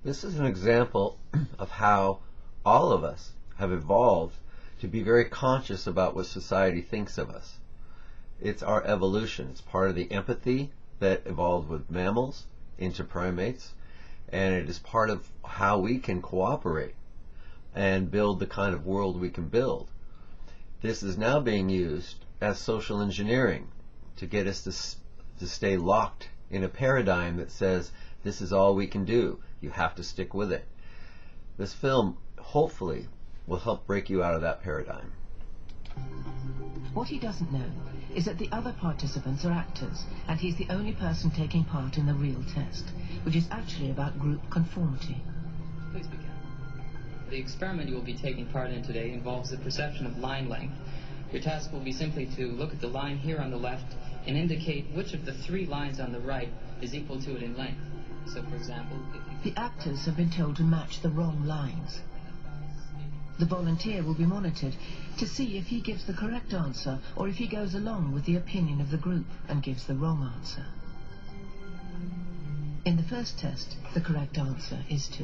This is an example of how all of us have evolved to be very conscious about what society thinks of us. It's our evolution. It's part of the empathy that evolved with mammals into primates, and it is part of how we can cooperate and build the kind of world we can build. This is now being used as social engineering to get us to stay locked in a paradigm that says this is all we can do. You have to stick with it. This film, hopefully, will help break you out of that paradigm. What he doesn't know is that the other participants are actors, and he's the only person taking part in the real test, which is actually about group conformity. Please begin. The experiment you will be taking part in today involves the perception of line length. Your task will be simply to look at the line here on the left and indicate which of the 3 lines on the right is equal to it in length. So, for example, if you... The actors have been told to match the wrong lines. The volunteer will be monitored to see if he gives the correct answer or if he goes along with the opinion of the group and gives the wrong answer. In the first test, the correct answer is 2.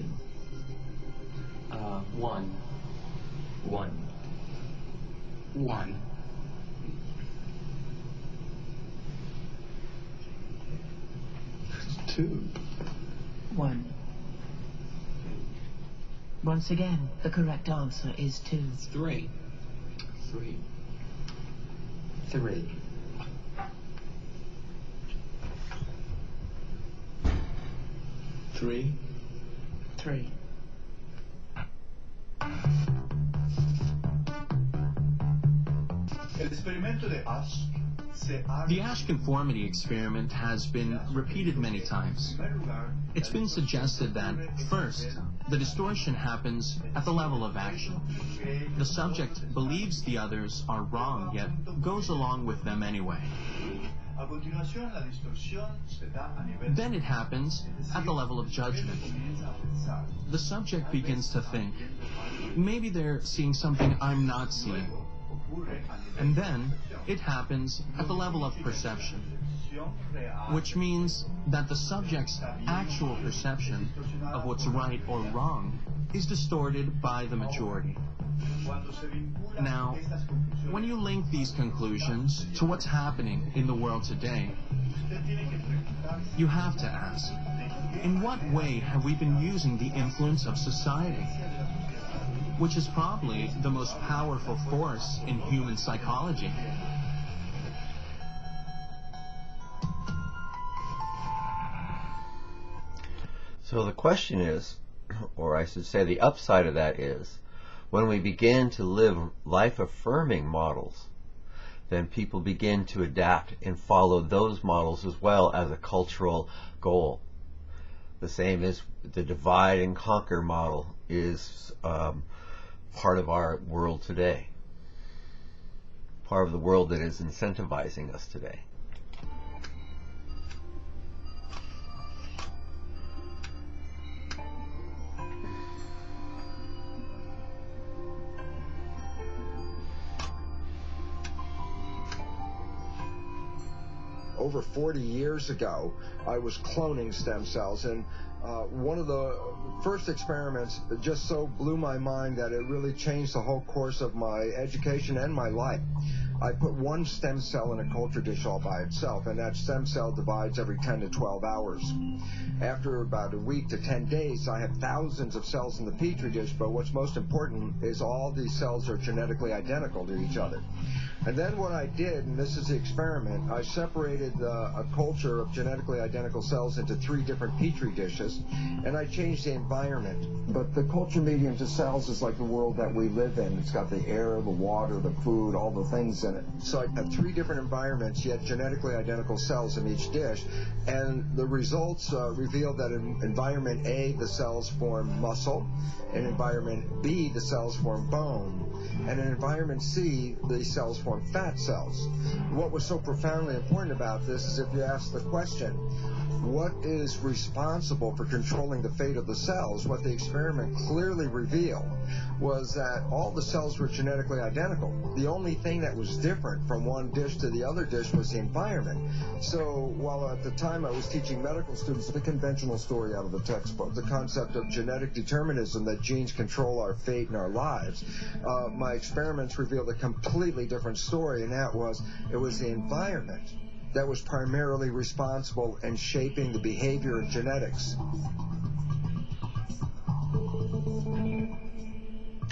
1. 1. 1. 2. 1. Once again, the correct answer is 2. 3. 3. 3. 3. 3. The Ash conformity experiment has been repeated many times. It's been suggested that, first, the distortion happens at the level of action. The subject believes the others are wrong, yet goes along with them anyway. Then it happens at the level of judgment. The subject begins to think, maybe they're seeing something I'm not seeing. And then it happens at the level of perception, which means that the subject's actual perception of what's right or wrong is distorted by the majority. Now, when you link these conclusions to what's happening in the world today, you have to ask, in what way have we been using the influence of society, which is probably the most powerful force in human psychology? So the question is, or I should say the upside of that is, when we begin to live life-affirming models, then people begin to adapt and follow those models as well as a cultural goal. The same as the divide and conquer model is part of our world today, part of the world that is incentivizing us today. Over 40 years ago, I was cloning stem cells, and one of the first experiments just so blew my mind that it really changed the whole course of my education and my life. I put one stem cell in a culture dish all by itself, and that stem cell divides every 10 to 12 hours. After about a week to 10 days, I have thousands of cells in the petri dish, but what's most important is all these cells are genetically identical to each other. And then what I did, and this is the experiment, I separated a culture of genetically identical cells into 3 different petri dishes, and I changed the environment. But the culture medium to cells is like the world that we live in. It's got the air, the water, the food, all the things in it. So I have 3 different environments, yet genetically identical cells in each dish, and the results reveal that in environment A, the cells form muscle, in environment B, the cells form bone, and in environment C, the cells form fat cells. What was so profoundly important about this is if you ask the question, What is responsible for controlling the fate of the cells? What the experiment clearly revealed was that all the cells were genetically identical. The only thing that was different from one dish to the other dish was the environment. So while at the time I was teaching medical students the conventional story out of the textbook, the concept of genetic determinism, that genes control our fate and our lives, my experiments revealed a completely different story, and that was, it was the environment that was primarily responsible in shaping the behavior of genetics.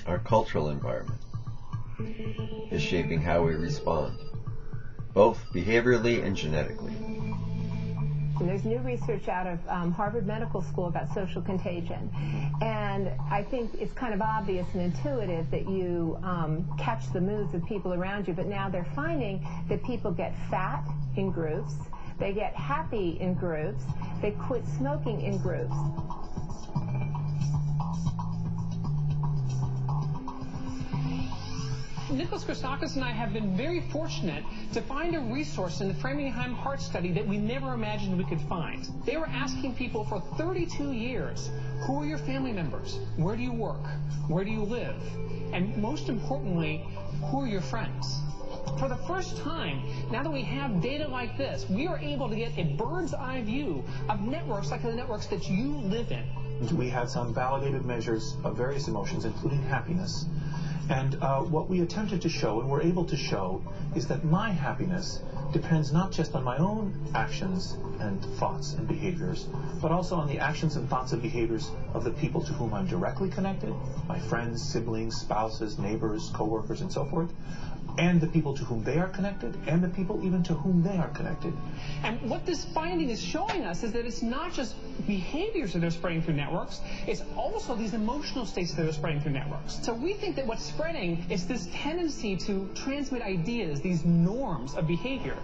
Our cultural environment is shaping how we respond, both behaviorally and genetically. There's new research out of Harvard Medical School about social contagion, and I think it's kind of obvious and intuitive that you catch the moods of people around you, but now they're finding that people get fat in groups, they get happy in groups, they quit smoking in groups. Nicholas Christakis and I have been very fortunate to find a resource in the Framingham Heart Study that we never imagined we could find. They were asking people for 32 years, who are your family members? Where do you work? Where do you live? And most importantly, who are your friends? For the first time, now that we have data like this, we are able to get a bird's eye view of networks like the networks that you live in. We had some validated measures of various emotions, including happiness. And what we attempted to show, and were able to show, is that my happiness depends not just on my own actions and thoughts and behaviors, but also on the actions and thoughts and behaviors of the people to whom I'm directly connected, my friends, siblings, spouses, neighbors, coworkers, and so forth, and the people to whom they are connected, and the people even to whom they are connected. And what this finding is showing us is that it's not just behaviors that are spreading through networks, it's also these emotional states that are spreading through networks. So we think that what's spreading is this tendency to transmit ideas, these norms of behavior.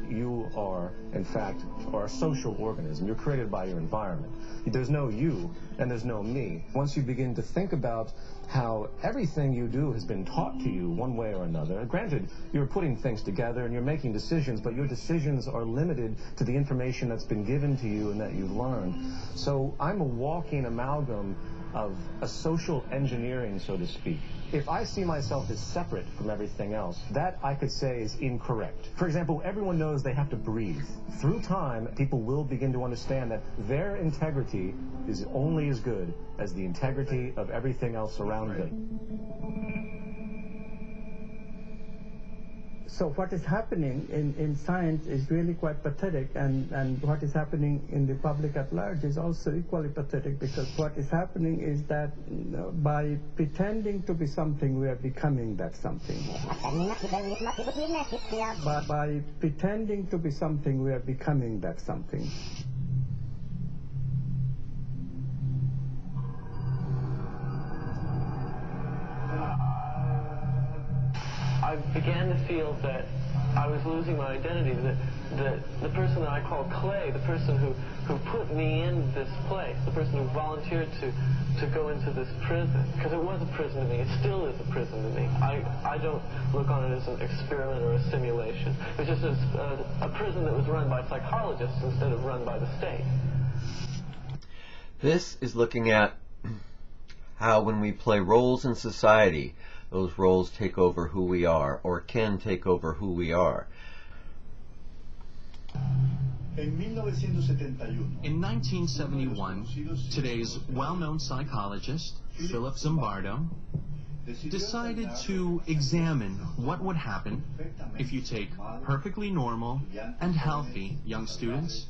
You are, in fact, a social organism. You're created by your environment. There's no you and there's no me. Once you begin to think about how everything you do has been taught to you one way or another, granted, you're putting things together and you're making decisions, but your decisions are limited to the information that's been given to you and that you've learned. So I'm a walking amalgam of a social engineering, so to speak. If I see myself as separate from everything else, that I could say is incorrect. For example, everyone knows they have to breathe. Through time, people will begin to understand that their integrity is only as good as the integrity of everything else around them. So what is happening in science is really quite pathetic, and what is happening in the public at large is also equally pathetic, because what is happening is that by pretending to be something, we are becoming that something. By pretending to be something, we are becoming that something. I began to feel that I was losing my identity, that the person that I call Clay, the person who put me in this place, the person who volunteered to go into this prison, because it was a prison to me, it still is a prison to me. I don't look on it as an experiment or a simulation. It was just a prison that was run by psychologists instead of run by the state. This is looking at how when we play roles in society, those roles take over who we are, or can take over who we are. In 1971, today's well-known psychologist, Philip Zimbardo, decided to examine what would happen if you take perfectly normal and healthy young students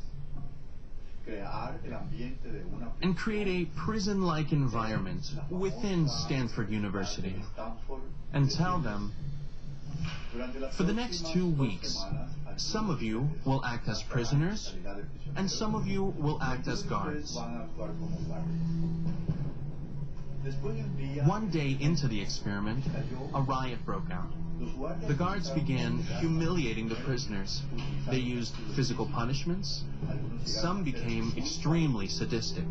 and create a prison-like environment within Stanford University and tell them, for the next 2 weeks, some of you will act as prisoners and some of you will act as guards. One day into the experiment, a riot broke out. The guards began humiliating the prisoners. They used physical punishments. Some became extremely sadistic.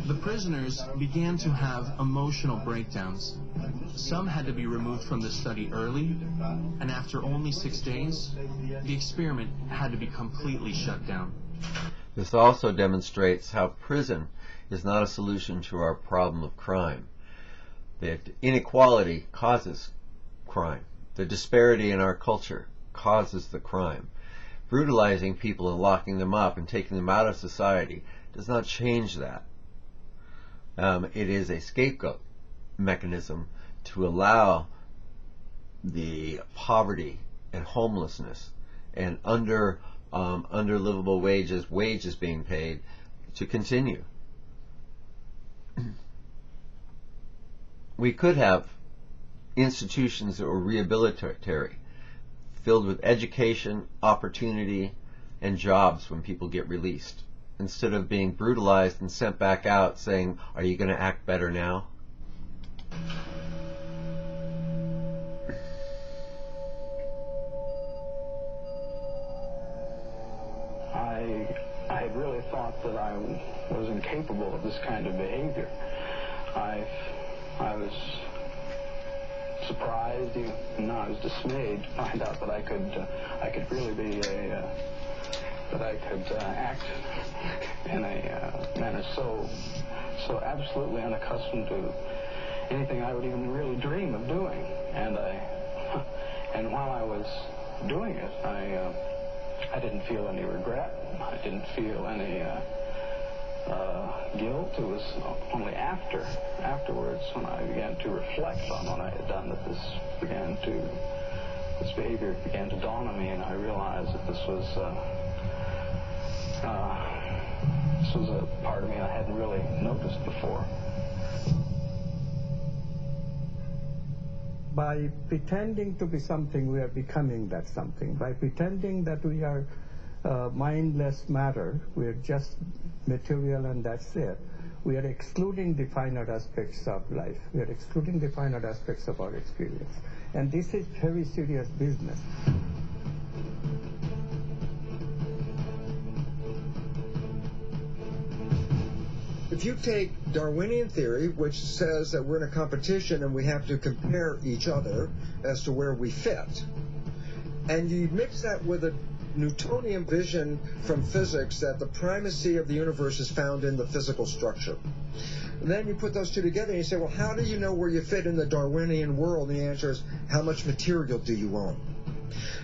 The prisoners began to have emotional breakdowns. Some had to be removed from the study early, and after only 6 days, the experiment had to be completely shut down. This also demonstrates how prison is not a solution to our problem of crime. The inequality causes crime. The disparity in our culture causes the crime. Brutalizing people and locking them up and taking them out of society does not change that. It is a scapegoat mechanism to allow the poverty and homelessness and underlivable wages being paid to continue. We could have institutions that were rehabilitatory, filled with education, opportunity, and jobs when people get released, instead of being brutalized and sent back out saying, "Are you going to act better now?" I had really thought that I was incapable of this kind of behavior. I was surprised, and now I was dismayed to find out that I could really be that I could act in a manner so absolutely unaccustomed to anything I would even really dream of doing. And while I was doing it, I didn't feel any regret. I didn't feel any guilt. It was only afterwards when I began to reflect on what I had done that this behavior began to dawn on me, and I realized that this was a part of me I hadn't really noticed before. By pretending to be something, we are becoming that something. By pretending that we are mindless matter, we are just material and that's it, we are excluding the finer aspects of life. We are excluding the finer aspects of our experience. And this is very serious business. If you take Darwinian theory, which says that we're in a competition and we have to compare each other as to where we fit, and you mix that with a Newtonian vision from physics that the primacy of the universe is found in the physical structure, then you put those two together and you say, well, how do you know where you fit in the Darwinian world? And the answer is, how much material do you own?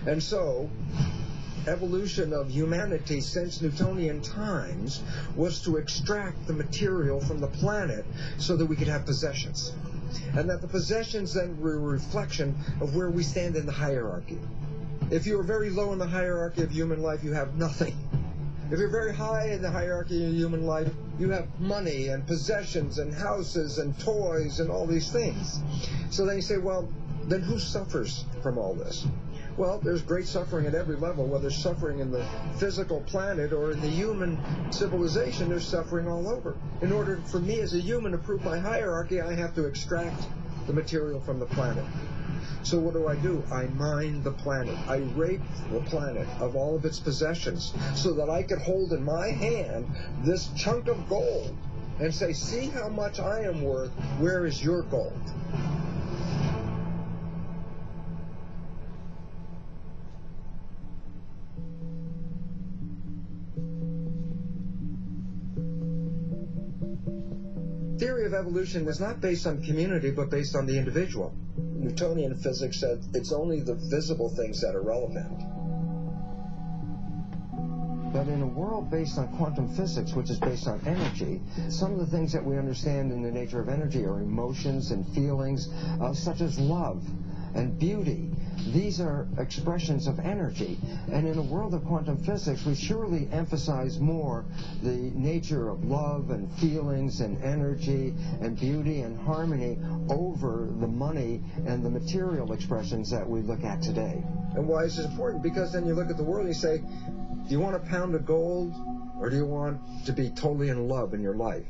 And so evolution of humanity since Newtonian times was to extract the material from the planet so that we could have possessions, and that the possessions then were a reflection of where we stand in the hierarchy. If you are very low in the hierarchy of human life, you have nothing. If you're very high in the hierarchy of human life, you have money and possessions and houses and toys and all these things. So then you say, well, then who suffers from all this? Well, there's great suffering at every level, whether suffering in the physical planet or in the human civilization, there's suffering all over. In order for me as a human to prove my hierarchy, I have to extract the material from the planet. So what do? I mine the planet. I rape the planet of all of its possessions so that I could hold in my hand this chunk of gold and say, see how much I am worth, where is your gold? Theory of evolution is not based on community, but based on the individual. Newtonian physics said it's only the visible things that are relevant. But in a world based on quantum physics, which is based on energy, some of the things that we understand in the nature of energy are emotions and feelings, such as love and beauty. These are expressions of energy. And in a world of quantum physics, we surely emphasize more the nature of love and feelings and energy and beauty and harmony over the money and the material expressions that we look at today. And why is this important? Because then you look at the world and you say, do you want a pound of gold, or do you want to be totally in love in your life?